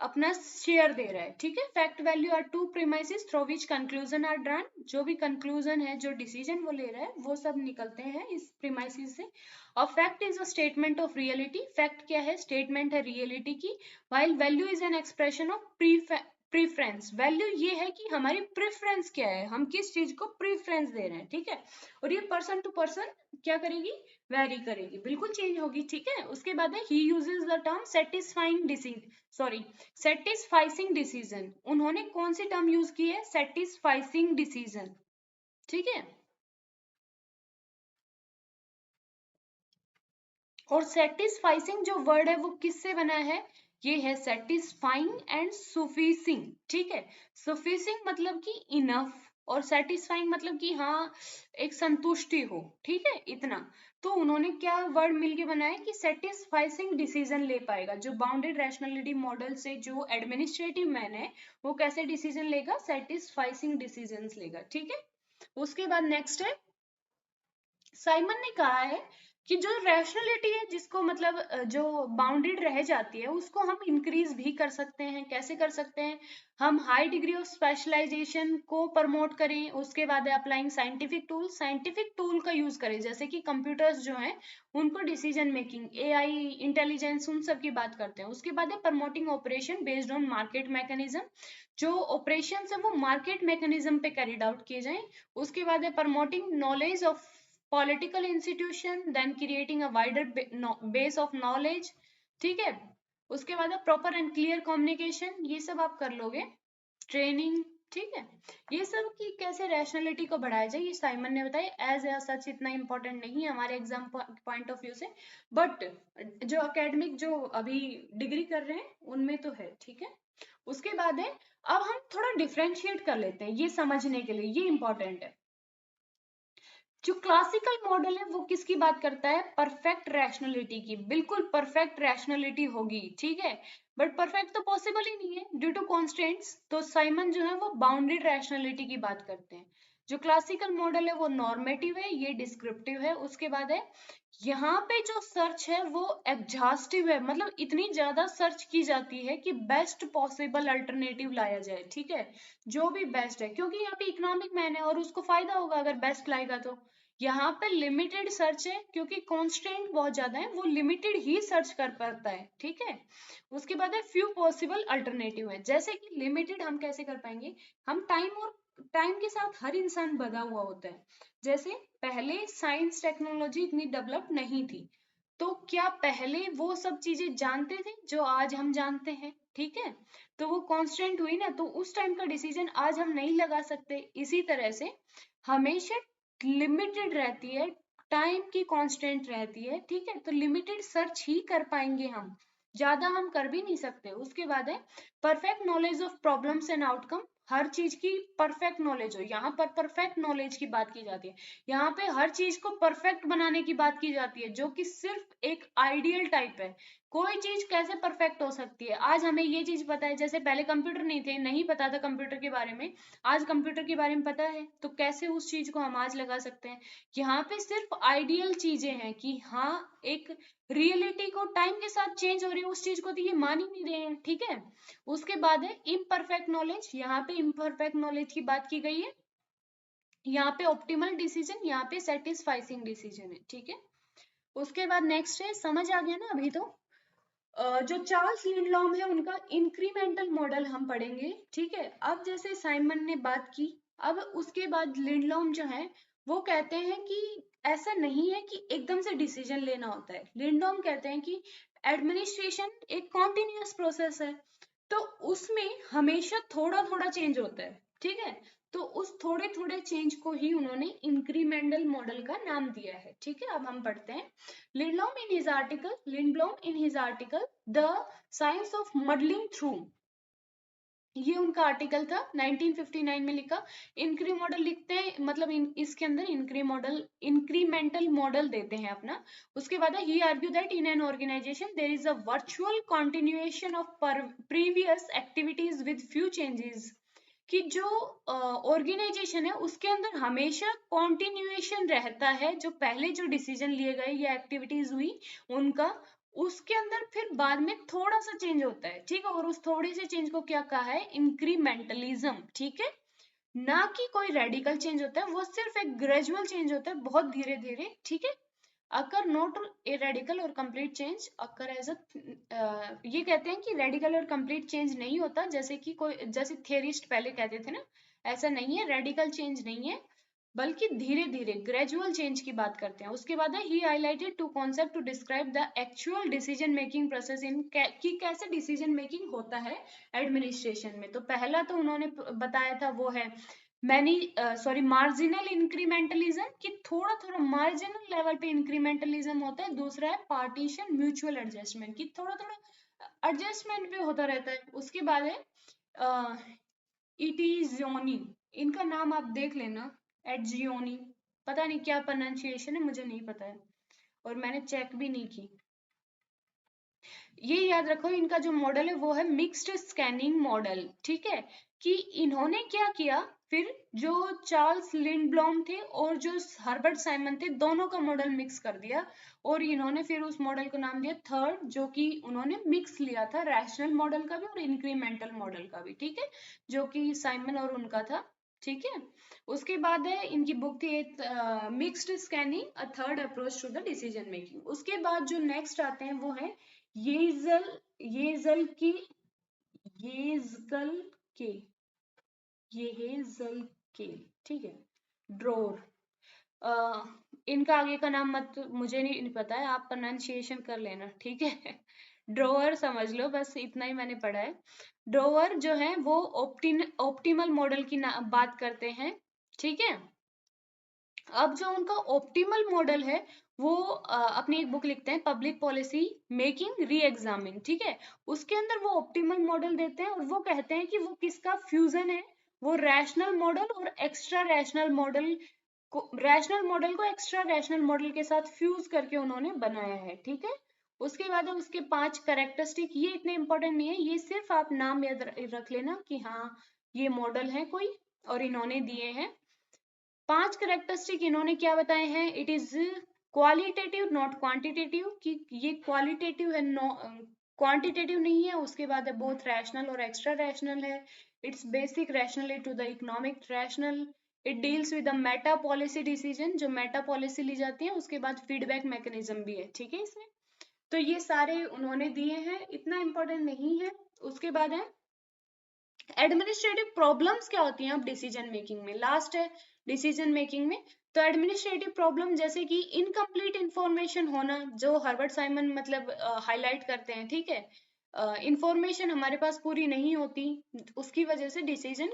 अपना शेयर दे रहा है, ठीक है। Fact value are two premises through which conclusion are drawn, जो भी कंक्लूजन है, जो डिसीजन वो ले रहा है, वो सब निकलते हैं इस प्रीमाइसेस से। और fact is a statement of reality, fact क्या है? स्टेटमेंट है रियलिटी की। While value is an expression of preference, value ये है कि हमारी प्रेफरेंस क्या है, हम किस चीज को प्रीफरेंस दे रहे हैं, ठीक है। और ये पर्सन टू पर्सन क्या करेगी? वेरी करेगी, बिल्कुल चेंज होगी, ठीक है। उसके बाद है he uses the term satisfying satisficing decision, उन्होंने कौन सी टर्म यूज की है? सेटिस्फाइसिंग डिसीजन, ठीक है। और सेटिस्फाइसिंग जो वर्ड है वो किससे बना है? ये है सेटिस्फाइंग एंड सुफिसिंग, ठीक है। सुफिसिंग मतलब कि इनफ, और सेटिस्फाइंग मतलब कि हाँ एक संतुष्टि हो, ठीक है, इतना। तो उन्होंने क्या वर्ड मिलके बनाया कि सेटिस्फाइसिंग डिसीजन ले पाएगा, जो बाउंडेड रैशनैलिटी मॉडल से जो एडमिनिस्ट्रेटिव मैन है वो कैसे डिसीजन लेगा? सेटिस्फाइसिंग डिसीजंस लेगा, ठीक है। उसके बाद नेक्स्ट है, साइमन ने कहा है कि जो रैशनैलिटी है, जिसको मतलब जो बाउंडेड रह जाती है, उसको हम इंक्रीज भी कर सकते हैं। कैसे कर सकते हैं? हम हाई डिग्री ऑफ स्पेशलाइजेशन को प्रमोट करें, उसके बाद है अप्लाइंग साइंटिफिक टूल का यूज करें, जैसे कि कंप्यूटर्स जो हैं उनको डिसीजन मेकिंग, एआई, इंटेलिजेंस, उन सब की बात करते हैं। उसके बाद है promoting operation based on market mechanism, जो ऑपरेशन है वो मार्केट मैकेनिज्म पे कैरिड आउट किए जाएं। उसके बाद है promoting knowledge of political institution, then creating a wider base of knowledge, ठीक है। उसके बाद प्रॉपर एंड क्लियर कम्युनिकेशन, ये सब आप कर लोगे, ट्रेनिंग, ठीक है। ये सब की कैसे रैशनैलिटी को बढ़ाया जाए, ये साइमन ने बताया। एज सच इतना इंपॉर्टेंट नहीं है हमारे एग्जाम पॉइंट ऑफ व्यू से, बट जो एकेडमिक जो अभी डिग्री कर रहे हैं उनमें तो है, ठीक है। उसके बाद है, अब हम थोड़ा डिफ्रेंशिएट कर लेते हैं ये समझने के लिए, ये इंपॉर्टेंट है। जो क्लासिकल मॉडल है वो किसकी बात करता है? परफेक्ट रैशनैलिटी की, बिल्कुल परफेक्ट रैशनैलिटी होगी, ठीक है, बट परफेक्ट तो पॉसिबल ही नहीं है ड्यू टू कॉन्स्टेंट्स। तो साइमन जो है वो बाउंडेड रैशनैलिटी की बात करते हैं। जो क्लासिकल मॉडल है वो नॉर्मेटिव है, ये डिस्क्रिप्टिव है। उसके बाद है, यहाँ पे जो सर्च है वो एग्जॉस्टिव है, मतलब इतनी ज्यादा सर्च की जाती है कि बेस्ट पॉसिबल अल्टरनेटिव लाया जाए, ठीक है, जो भी बेस्ट है, क्योंकि यहाँ पे इकोनॉमिक मैन है और उसको फायदा होगा अगर बेस्ट लाएगा। तो यहाँ पे लिमिटेड सर्च है, क्योंकि कॉन्स्टेंट बहुत ज्यादा है, वो लिमिटेड ही सर्च कर पाता है, ठीक है। उसके बाद है फ्यू पॉसिबल अल्टरनेटिव है, जैसे कि लिमिटेड हम कैसे कर पाएंगे? हम टाइम के साथ हर इंसान बदला हुआ होता है। जैसे पहले साइंस टेक्नोलॉजी इतनी डेवलप नहीं थी, तो क्या पहले वो सब चीजें जानते थे जो आज हम जानते हैं, ठीक है। तो वो कांस्टेंट हुई ना, तो उस टाइम का डिसीजन आज हम नहीं लगा सकते। इसी तरह से हमेशा लिमिटेड रहती है, टाइम की कांस्टेंट रहती है, ठीक है, तो लिमिटेड सर्च ही कर पाएंगे हम, ज्यादा हम कर भी नहीं सकते। उसके बाद है perfect knowledge of problems and outcome, हर चीज की परफेक्ट नॉलेज हो, यहाँ पर परफेक्ट नॉलेज की बात की जाती है। यहाँ पे हर चीज को परफेक्ट बनाने की बात की जाती है, जो कि सिर्फ एक आइडियल टाइप है। कोई चीज कैसे परफेक्ट हो सकती है? आज हमें ये चीज पता है, जैसे पहले कंप्यूटर नहीं थे, नहीं पता था कंप्यूटर के बारे में, आज कंप्यूटर के बारे में पता है, तो कैसे उस चीज को हम आज लगा सकते हैं? यहाँ पे सिर्फ आइडियल चीजें हैं कि हाँ एक रियलिटी को टाइम के साथ चेंज हो रही है, उस चीज को तो ये मान ही नहीं रहे हैं, ठीक है। उसके बाद है इम्परफेक्ट नॉलेज, यहाँ पे इम्परफेक्ट नॉलेज की बात की गई है। यहाँ पे ऑप्टिमल डिसीजन, यहाँ पे सेटिस्फाइसिंग डिसीजन है, ठीक है। उसके बाद नेक्स्ट है, समझ आ गया ना अभी तो? जो चार्ल्स लिंडलॉम है उनका इंक्रीमेंटल मॉडल हम पढ़ेंगे, ठीक है। अब जैसे साइमन ने बात की, अब उसके बाद लिंडलॉम जो है वो कहते हैं कि ऐसा नहीं है कि एकदम से डिसीजन लेना होता है। लिंडलॉम कहते हैं कि एडमिनिस्ट्रेशन एक कॉन्टिन्यूअस प्रोसेस है, तो उसमें हमेशा थोड़ा थोड़ा चेंज होता है, ठीक है। तो उस थोड़े थोड़े चेंज को ही उन्होंने इंक्रीमेंटल मॉडल का नाम दिया है, ठीक है। अब हम पढ़ते हैं Lindblom in his article the science of modelling through, ये उनका आर्टिकल था 1959 में लिखा। इंक्री मॉडल लिखते हैं, मतलब इसके अंदर इंक्रीमेंटल मॉडल देते हैं अपना। उसके बाद he argue that in an organisation there is a virtual continuation of previous activities with few changes, कि जो ऑर्गेनाइजेशन है उसके अंदर हमेशा कॉन्टिन्यूएशन रहता है, जो पहले जो डिसीजन लिए गए या एक्टिविटीज हुई उनका, उसके अंदर फिर बाद में थोड़ा सा चेंज होता है, ठीक है। और उस थोड़े से चेंज को क्या कहा है, इंक्रीमेंटलिज्म, ठीक है। ना कि कोई रेडिकल चेंज होता है, वो सिर्फ एक ग्रेजुअल चेंज होता है, बहुत धीरे धीरे, ठीक है। Occur not a radical or complete change occur as a, ये कहते हैं कि रेडिकल और कंप्लीट चेंज नहीं होता, जैसे कि कोई, जैसे थियरिस्ट पहले कहते थे ना, ऐसा नहीं है, रेडिकल चेंज नहीं है, बल्कि धीरे धीरे ग्रेजुअल चेंज की बात करते हैं। उसके बाद है he highlighted two concept to describe the actual decision making process in, कि कैसे डिसीजन मेकिंग होता है एडमिनिस्ट्रेशन में। तो पहला तो उन्होंने बताया था वो है मार्जिनल इंक्रीमेंटलिज्म, कि थोड़ा थोड़ा मार्जिनल लेवल पे इंक्रीमेंटलिज्म होता है। दूसरा है पार्टीशन म्यूचुअल एडजस्टमेंट, कि थोड़ा थोड़ा एडजस्टमेंट भी होता रहता है। उसके बाद है इटिजियोनी, इनका नाम आप देख लेना, एडजियोनी, पता नहीं क्या प्रोनाउंसिएशन है, मुझे नहीं पता है और मैंने चेक भी नहीं की। ये याद रखो, इनका जो मॉडल है वो है मिक्स्ड स्कैनिंग मॉडल, ठीक है। कि इन्होंने क्या किया, फिर जो चार्ल्स लिंडब्लॉम थे और जो हर्बर्ट साइमन थे, दोनों का मॉडल मिक्स कर दिया, और इन्होंने फिर उस मॉडल को नाम दिया थर्ड, जो कि उन्होंने मिक्स लिया था रैशनल मॉडल का भी और इंक्रीमेंटल मॉडल का भी, ठीक है, जो कि साइमन और उनका था, ठीक है। उसके बाद है इनकी बुक थी mixed scanning a third approach to the decision making. उसके बाद जो नेक्स्ट आते हैं वो है येजल येजल की येजगल के येजल के, ठीक है। ड्रोर, इनका आगे का नाम मत, मुझे नहीं पता है, आप प्रोनाउंसिएशन कर लेना, ठीक है। ड्रोअर समझ लो, बस इतना ही मैंने पढ़ा है। ड्रोअर जो है वो ऑप्टिमल मॉडल की बात करते हैं, ठीक है। अब जो उनका ऑप्टिमल मॉडल है वो अपनी एक बुक लिखते हैं पब्लिक पॉलिसी मेकिंग री एग्जामिन, ठीक है। उसके अंदर वो ऑप्टिमल मॉडल देते हैं और वो कहते हैं कि वो किसका फ्यूजन है, वो रैशनल मॉडल और एक्स्ट्रा रैशनल मॉडल को एक्स्ट्रा रैशनल मॉडल के साथ फ्यूज करके उन्होंने बनाया है, ठीक है। उसके बाद उसके 5 कैरेक्टरिस्टिक, ये इतने इंपॉर्टेंट नहीं है, ये सिर्फ आप नाम याद रख लेना कि हाँ ये मॉडल है कोई और इन्होंने दिए हैं। 5 कैरेक्टरिस्टिक इन्होंने क्या बताए हैं, it is qualitative not quantitative, कि ये क्वालिटेटिव है, क्वांटिटेटिव नहीं है। उसके बाद है बोथ रैशनल और एक्स्ट्रा रैशनल है, it's basic rational to the economic rational, it deals with the meta policy decision, जो मेटा पॉलिसी ली जाती है। उसके बाद फीडबैक मैकेनिज्म भी है, ठीक है इसमें। तो ये सारे उन्होंने दिए हैं, इतना इंपॉर्टेंट नहीं है। उसके बाद है एडमिनिस्ट्रेटिव प्रॉब्लम्स क्या होती हैं अब डिसीजन मेकिंग में, लास्ट है डिसीजन मेकिंग में। तो एडमिनिस्ट्रेटिव प्रॉब्लम जैसे कि इनकम्प्लीट इंफॉर्मेशन होना, जो हर्बर्ट साइमन मतलब हाईलाइट करते हैं, ठीक है। इंफॉर्मेशन हमारे पास पूरी नहीं होती, उसकी वजह से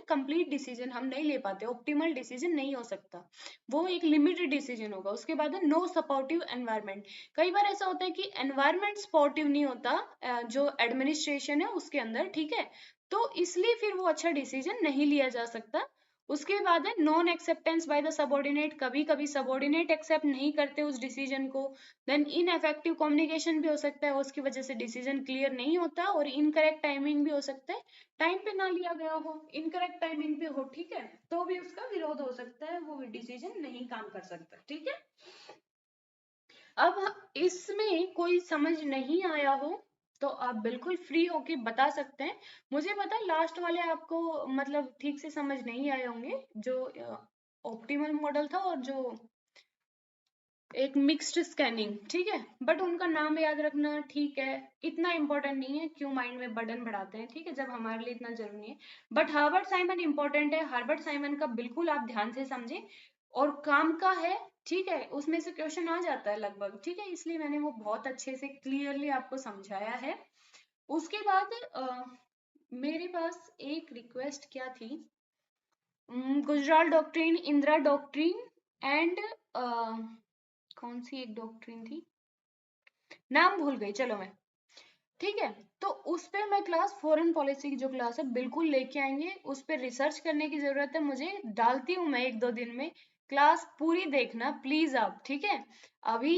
कंप्लीट डिसीजन हम नहीं ले पाते, ऑप्टिमल डिसीजन नहीं हो सकता, वो एक लिमिटेड डिसीजन होगा। उसके बाद है नो सपोर्टिव एनवायरनमेंट, कई बार ऐसा होता है कि एनवायरनमेंट सपोर्टिव नहीं होता जो एडमिनिस्ट्रेशन है उसके अंदर, ठीक है। तो इसलिए फिर वो अच्छा डिसीजन नहीं लिया जा सकता। उसके बाद है non acceptance by the subordinate, कभी कभी सबऑर्डिनेट एक्सेप्ट नहीं करते उस डिसीजन को। देन इनइफेक्टिव कम्युनिकेशन भी हो सकता है, उसकी वजह से डिसीजन क्लियर नहीं होता। और इनकरेक्ट टाइमिंग भी हो सकता है, टाइम पे ना लिया गया हो, इनकरेक्ट टाइमिंग पे हो, ठीक है, तो भी उसका विरोध हो सकता है, वो डिसीजन नहीं काम कर सकता, ठीक है। अब इसमें कोई समझ नहीं आया हो तो आप बिल्कुल फ्री होके बता सकते हैं। मुझे पता है लास्ट वाले आपको मतलब ठीक से समझ नहीं आए होंगे, जो ऑप्टिमल मॉडल था और जो एक मिक्स्ड स्कैनिंग, ठीक है। बट उनका नाम याद रखना ठीक है, इतना इंपॉर्टेंट नहीं है, क्यों माइंड में बर्डन बढ़ाते हैं, ठीक है, जब हमारे लिए इतना जरूरी है। बट हार्बर्ट साइमन इंपॉर्टेंट है, हार्बर्ट साइमन का बिल्कुल आप ध्यान से समझें और काम का है, ठीक है, उसमें से क्वेश्चन आ जाता है लगभग, ठीक है, इसलिए मैंने वो बहुत अच्छे से क्लियरली आपको समझाया है। उसके बाद मेरे पास एक रिक्वेस्ट क्या थी, Gujral doctrine, Indira doctrine and कौन सी एक डॉक्ट्रिन थी, नाम भूल गई, चलो मैं, ठीक है। तो उस पे मैं क्लास फॉरेन पॉलिसी की जो क्लास है बिल्कुल लेके आएंगे, उस पे रिसर्च करने की जरूरत है मुझे, डालती हूँ मैं 1-2 दिन में, क्लास पूरी देखना प्लीज आप, ठीक है। अभी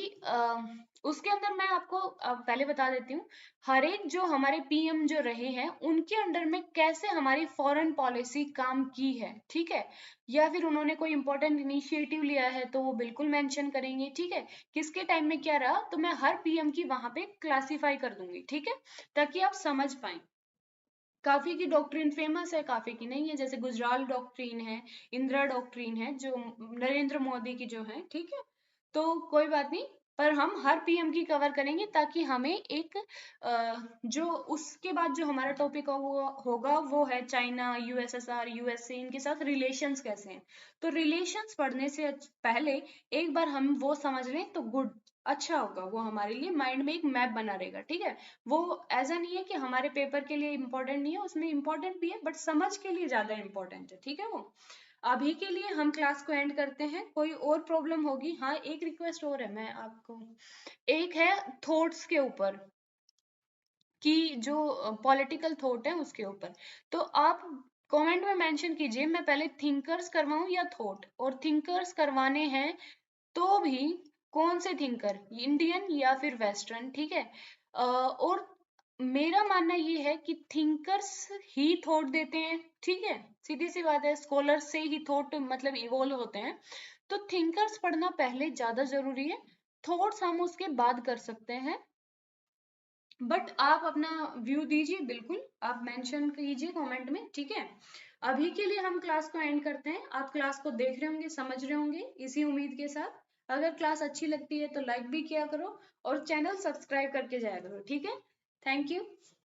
उसके अंदर मैं आपको पहले बता देती हूँ, हर एक जो हमारे पीएम जो रहे हैं उनके अंडर में कैसे हमारी फॉरेन पॉलिसी काम की है, ठीक है। या फिर उन्होंने कोई इंपॉर्टेंट इनिशिएटिव लिया है तो वो बिल्कुल मेंशन करेंगे, ठीक है। किसके टाइम में क्या रहा, तो मैं हर पीएम की वहां पे क्लासिफाई कर दूंगी, ठीक है, ताकि आप समझ पाए। काफी की डॉक्ट्रिन फेमस है, काफी की नहीं है, जैसे गुजराल डॉक्ट्रिन है, इंदिरा डॉक्ट्रिन है जो नरेंद्र मोदी की जो है, ठीक है। तो कोई बात नहीं, पर हम हर पीएम की कवर करेंगे ताकि हमें एक जो उसके बाद जो हमारा टॉपिक होगा वो है चाइना, यूएसएसआर, यूएसए, इनके साथ रिलेशंस कैसे हैं। तो रिलेशंस पढ़ने से पहले एक बार हम वो समझ लें तो गुड, अच्छा होगा, वो हमारे लिए माइंड में एक मैप बना रहेगा, ठीक है। वो ऐसा नहीं है कि हमारे पेपर के लिए इम्पोर्टेंट नहीं है, उसमें इम्पोर्टेंट भी है बट समझ के लिए ज्यादा इम्पोर्टेंट है, ठीक है वो। अभी के लिए हम क्लास को एंड करते हैं, कोई और प्रॉब्लम होगी, हाँ एक रिक्वेस्ट और है मैं आपको, एक है थॉट्स के ऊपर, कि जो पॉलिटिकल थॉट है उसके ऊपर, तो आप कमेंट में मेंशन कीजिए मैं पहले थिंकर्स करवाऊं या थॉट, और थिंकर्स करवाने हैं तो भी कौन से थिंकर, इंडियन या फिर वेस्टर्न, ठीक है। और मेरा मानना ये है कि थिंकर्स ही थॉट देते हैं, ठीक है, सीधी सी बात है, स्कॉलर्स से ही थॉट मतलब इवॉल्व होते हैं, तो थिंकर्स पढ़ना पहले ज्यादा जरूरी है, थॉट्स हम उसके बाद कर सकते हैं। बट आप अपना व्यू दीजिए, बिल्कुल आप मेंशन कीजिए कमेंट में, ठीक है। अभी के लिए हम क्लास को एंड करते हैं, आप क्लास को देख रहे होंगे, समझ रहे होंगे, इसी उम्मीद के साथ अगर क्लास अच्छी लगती है तो लाइक भी किया करो और चैनल सब्सक्राइब करके जाया करो, ठीक है। Thank you.